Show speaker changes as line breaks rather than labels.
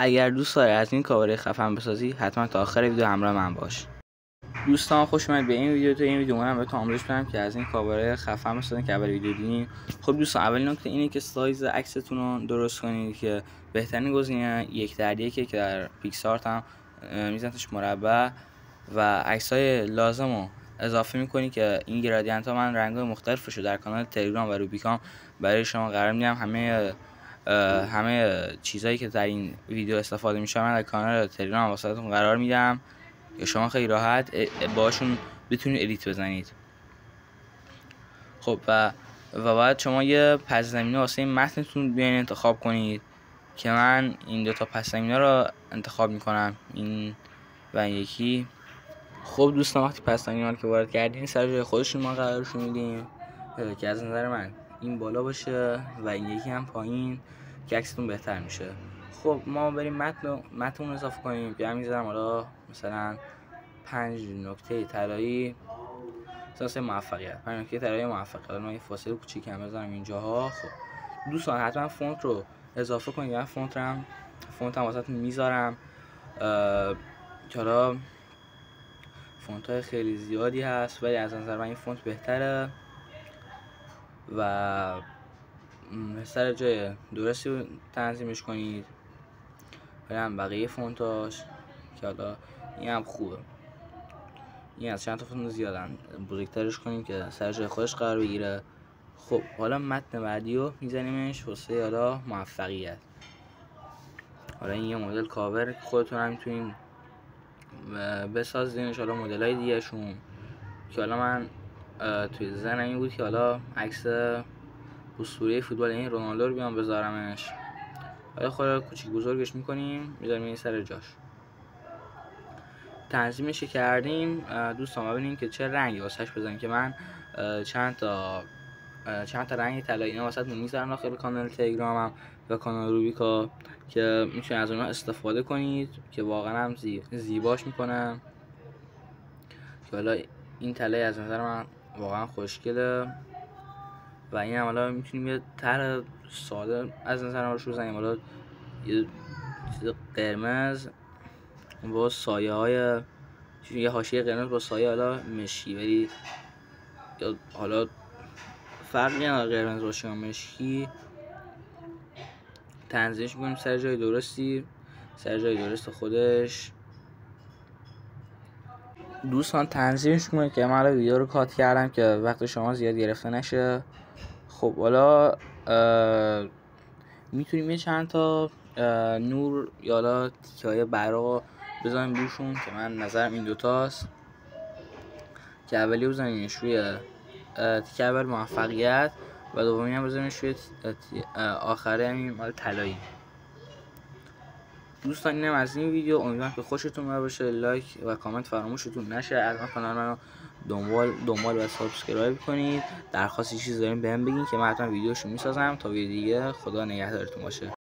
اگر دوست داری از این کاور خفن بسازی حتما تا آخر ویدیو همراه من باش. دوستان خوش اومد به این ویدیو. تو این ویدیو من بهتون آموزش بدم که از این کاور خفن بسازین که اول ویدیو دیدین. خب دوستان اولین نکته اینه که سایز عکستون رو درست کنید که بهترین گزینه 1:1 که در پیکسارت هم میزنتش مربع و عکسای لازم رو اضافه میکنی که این گرادینت ها من رنگ‌های مختلفش رو در کانال تلگرام و روبیکام برای شما قرار میدم. همه چیزایی که در این ویدیو استفاده میشه من در کانال تلگرام واسهتون قرار میدم که شما خیلی راحت باشون بتونید ادیت بزنید. خب و باید شما یه پس زمینه واسه این متنتون بیاین انتخاب کنید که من این دو تا پس زمینه رو انتخاب میکنم، این و این یکی. خب دوستان وقتی پس زمینه رو که وارد کردین سر جای خودشون ما قرارشون میدیم که از نظر من این بالا باشه و این یکی هم پایین که عکستون بهتر میشه. خب ما بریم متن اضافه کنیم. بیام میذارم حالا مثلا 5 نکته طلایی اساس موفقیت، 5 نکته طلایی موفقیت. حالا من یه فاصله کوچیکی هم بذارم اینجاها. خب دوستان حتما فونت رو اضافه کنید. من فونت هم واسهتون میذارم که حالا فونت های خیلی زیادی هست ولی از نظر من این فونت بهتره و سر جای درستی تنظیمش کنید. برم بقیه فونتاش که حالا این هم خوبه، این از چند تا فونت زیادن، بزرگترش کنیم که سر جای خودش قرار بگیره. خب حالا متن بعدی رو میزنیمش واسه حالا موفقیت. حالا این یه مدل کاور خودتون هم میتونین بسازینش، حالا مدل های دیگه شون که حالا من توی ذهنم این بود که حالا عکس اسطوره فوتبال این رونالدو رو بیام بذارمش. حالا خود کوچیک بزرگش میکنیم میذاریم این سر جاش. تنظیمش کردیم دوستان ببینیم که چه رنگی واسش بزنیم که من چند تا رنگ طلایی اینا واسهتون میذارم داخل کانال تلگرامم و کانال روبیکا که میتونید از اونها استفاده کنید که واقعا هم زیباش میکنم که حالا این طلای از نظر من واقعا خوشگله و این هم حالا میتونیم یه طرح ساده از نظر من روش بزنیم. حالا یه چیز قرمز با سایه های یه حاشیه قرمز با سایه حالا مشکی، ولی حالا فرقی نداره قرمز باشه یا مشکی. تنظیمش میکنیم سر جای درست خودش. دوستان تنظیمش میکنیم که من ویدیو رو کات کردم که وقت شما زیاد گرفته نشه. خب حالا میتونیم یه چند تا نور یا حالا تیکه های براق بزنیم روشون که من نظرم این دوتاست که اولی بزنیمش روی تیکه اول موفقیت و دومی هم بزنیمش روی آخره همین مال طلایی. دوستان اینم از این ویدیو، امیدوارم که خوشتون اومده باشه. لایک و کامنت فراموشتون نشه. از کانال منو دنبال و سابسکرایب کنید. درخواستی چیزی دارین بهم بگین که من حتما ویدیوشو میسازم. تا ویدیو دیگه خدا نگهدارتون باشه.